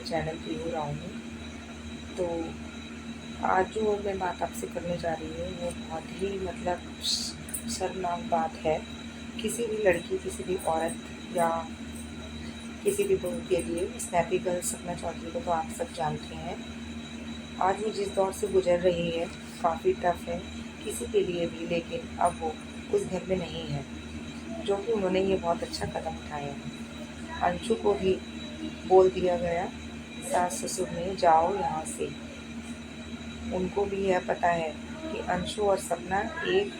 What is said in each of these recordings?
Channel पे हो रहा हूँ। तो आज जो मैं बात आपसे करने जा रही हूँ वो बहुत ही मतलब शर्मनाक बात है। किसी भी लड़की, किसी भी औरत या किसी भी बहू के लिए स्नैपी गर्ल सपना चौधरी को तो आप सब जानते हैं। आज वो जिस दौर से गुजर रही है काफ़ी टफ है किसी के लिए भी, लेकिन अब वो उस घर में नहीं है जो कि उन्होंने ये बहुत अच्छा कदम उठाया है। अंशु को भी बोल दिया गया सास ससुर ने, जाओ यहाँ से। उनको भी यह पता है कि अंशु और सपना एक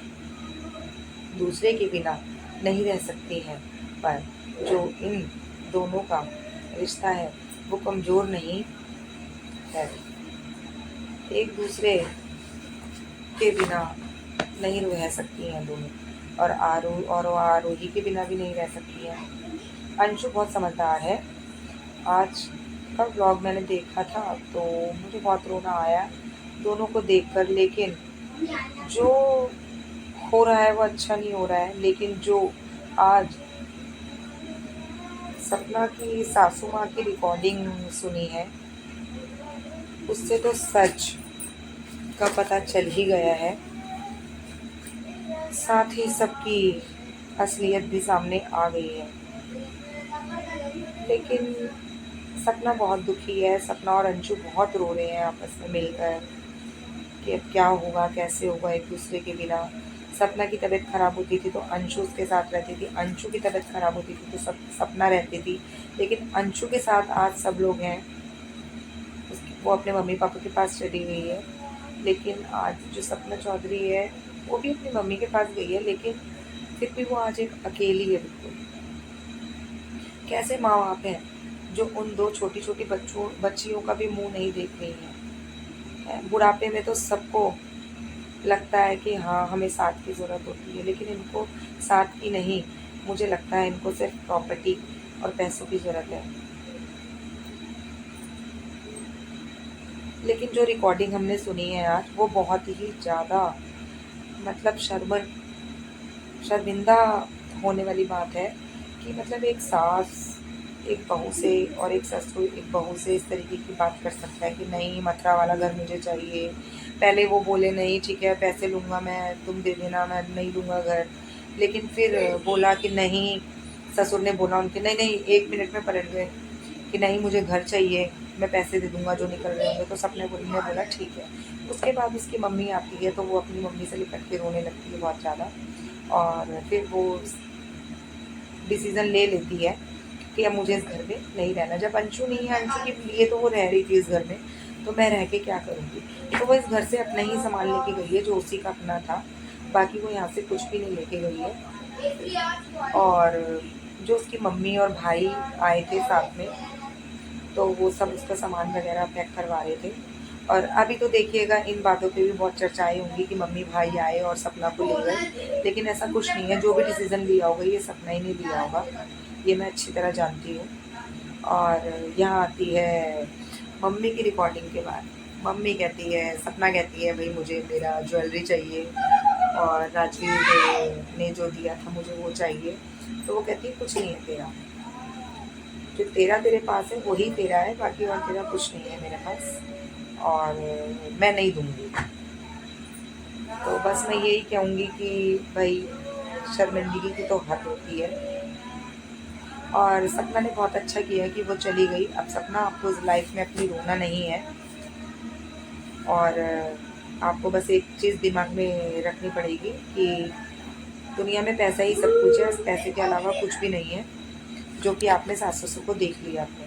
दूसरे के बिना नहीं रह सकती हैं, पर जो इन दोनों का रिश्ता है वो कमज़ोर नहीं है। एक दूसरे के बिना नहीं रह सकती हैं दोनों, और आरोही के बिना भी नहीं रह सकती हैं। अंशु बहुत समझदार है। आज का व्लॉग मैंने देखा था तो मुझे बहुत रोना आया दोनों को देखकर, लेकिन जो हो रहा है वो अच्छा नहीं हो रहा है। लेकिन जो आज सपना की सासू माँ की रिकॉर्डिंग सुनी है उससे तो सच का पता चल ही गया है, साथ ही सबकी असलियत भी सामने आ गई है। लेकिन सपना बहुत दुखी है। सपना और अंशु बहुत रो रहे हैं आपस में मिलकर कि अब क्या होगा, कैसे होगा एक दूसरे के बिना। सपना की तबीयत खराब होती थी तो अंशु उसके साथ रहती थी, अंशु की तबीयत खराब होती थी तो सपना रहती थी। लेकिन अंशु के साथ आज सब लोग हैं। वो अपने मम्मी पापा के पास चली गई है, लेकिन आज जो सपना चौधरी है वो भी अपनी मम्मी के पास गई है, लेकिन फिर भी वो आज एक अकेली है बिल्कुल। कैसे माँ बाप हैं जो उन दो छोटी छोटी बच्चियों का भी मुंह नहीं देख रही हैं। बुढ़ापे में तो सबको लगता है कि हाँ हमें साथ की ज़रूरत होती है, लेकिन इनको साथ की नहीं, मुझे लगता है इनको सिर्फ प्रॉपर्टी और पैसों की ज़रूरत है। लेकिन जो रिकॉर्डिंग हमने सुनी है आज वो बहुत ही ज़्यादा मतलब शर्मिंदा होने वाली बात है कि मतलब एक सास एक बहू से और एक ससुर एक बहू से इस तरीके की बात कर सकता है कि नहीं मथुरा वाला घर मुझे चाहिए। पहले वो बोले नहीं ठीक है पैसे लूँगा मैं, तुम दे देना, मैं नहीं लूँगा घर। लेकिन फिर बोला कि नहीं, ससुर ने बोला उनके नहीं नहीं, 1 मिनट में पलट गए कि नहीं मुझे घर चाहिए, मैं पैसे दे दूँगा जो निकल रहे होंगे। तो सपने ने बोला ठीक है। उसके बाद उसकी मम्मी आती है तो वो अपनी मम्मी से लिपट के रोने लगती है बहुत ज़्यादा, और फिर वो डिसीज़न ले लेती है कि अब मुझे इस घर में नहीं रहना। जब अंशु नहीं है, अंशु के लिए तो वो रह रही थी इस घर में, तो मैं रह के क्या करूँगी। तो वो इस घर से अपना ही सामान लेके गई है जो उसी का अपना था, बाकी वो यहाँ से कुछ भी नहीं लेके गई है। और जो उसकी मम्मी और भाई आए थे साथ में तो वो सब उसका सामान वगैरह पैक करवा रहे थे। और अभी तो देखिएगा इन बातों पे भी बहुत चर्चाएं होंगी कि मम्मी भाई आए और सपना को ले गए, लेकिन ऐसा कुछ नहीं है। जो भी डिसीज़न लिया होगा ये सपना ही नहीं लिया होगा, ये मैं अच्छी तरह जानती हूँ। और यहाँ आती है मम्मी की रिकॉर्डिंग के बाद। मम्मी कहती है, सपना कहती है भाई मुझे मेरा ज्वेलरी चाहिए और राजवीर ने जो दिया था मुझे वो चाहिए। तो वो कहती है कुछ नहीं है तेरा, जो तेरा तेरे पास है वही तेरा है, बाकी और तेरा कुछ नहीं है मेरे पास, और मैं नहीं दूँगी। तो बस मैं यही कहूँगी कि भाई शर्मिंदगी की तो हद होती है। और सपना ने बहुत अच्छा किया कि वो चली गई। अब सपना आपको इस लाइफ में अपनी रोना नहीं है, और आपको बस एक चीज़ दिमाग में रखनी पड़ेगी कि दुनिया में पैसा ही सब कुछ है, पैसे के अलावा कुछ भी नहीं है, जो कि आपने सास ससुर को देख लिया आपने।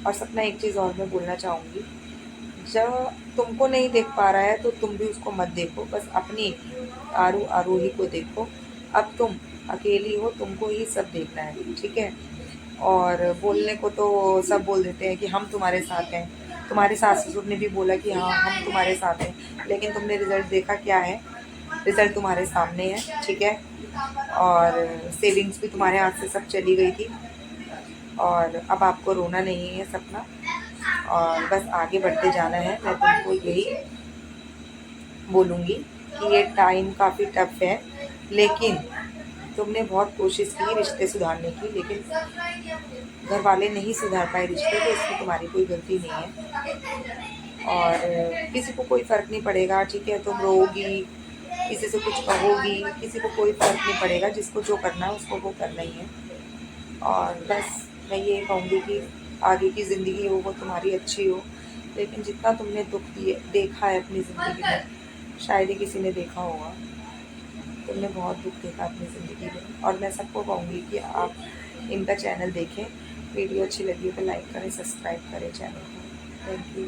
और सपना एक चीज़ और मैं बोलना चाहूँगी, जब तुमको नहीं देख पा रहा है तो तुम भी उसको मत देखो, बस अपनी आरोही को देखो। अब तुम अकेली हो, तुमको ही सब देखना है, ठीक है। और बोलने को तो सब बोल देते हैं कि हम तुम्हारे साथ हैं, तुम्हारे सास ससुर ने भी बोला कि हाँ हम तुम्हारे साथ हैं, लेकिन तुमने रिजल्ट देखा क्या है। रिजल्ट तुम्हारे सामने है, ठीक है। और सेविंग्स भी तुम्हारे हाथ से सब चली गई थी, और अब आपको रोना नहीं है सपना, और बस आगे बढ़ते जाना है। मैं तुमको यही बोलूँगी कि ये टाइम काफ़ी टफ है, लेकिन तुमने बहुत कोशिश की रिश्ते सुधारने की, लेकिन घर वाले नहीं सुधार पाए रिश्ते, तो इसमें तुम्हारी कोई गलती नहीं है। और किसी को कोई फ़र्क नहीं पड़ेगा, ठीक है, तुम रोओगी, किसी से कुछ कहोगी, किसी को कोई फ़र्क नहीं पड़ेगा। जिसको जो करना है उसको वो करना ही है। और बस मैं ये कहूँगी कि आगे की ज़िंदगी हो वो तुम्हारी अच्छी हो, लेकिन जितना तुमने दुख दिए देखा है अपनी ज़िंदगी में, शायद ही किसी ने देखा होगा। तुमने बहुत दुख देखा अपनी ज़िंदगी में, और मैं सबको कहूँगी कि आप इनका चैनल देखें। वीडियो अच्छी लगी हो तो लाइक करें, सब्सक्राइब करें चैनल को। Thank you.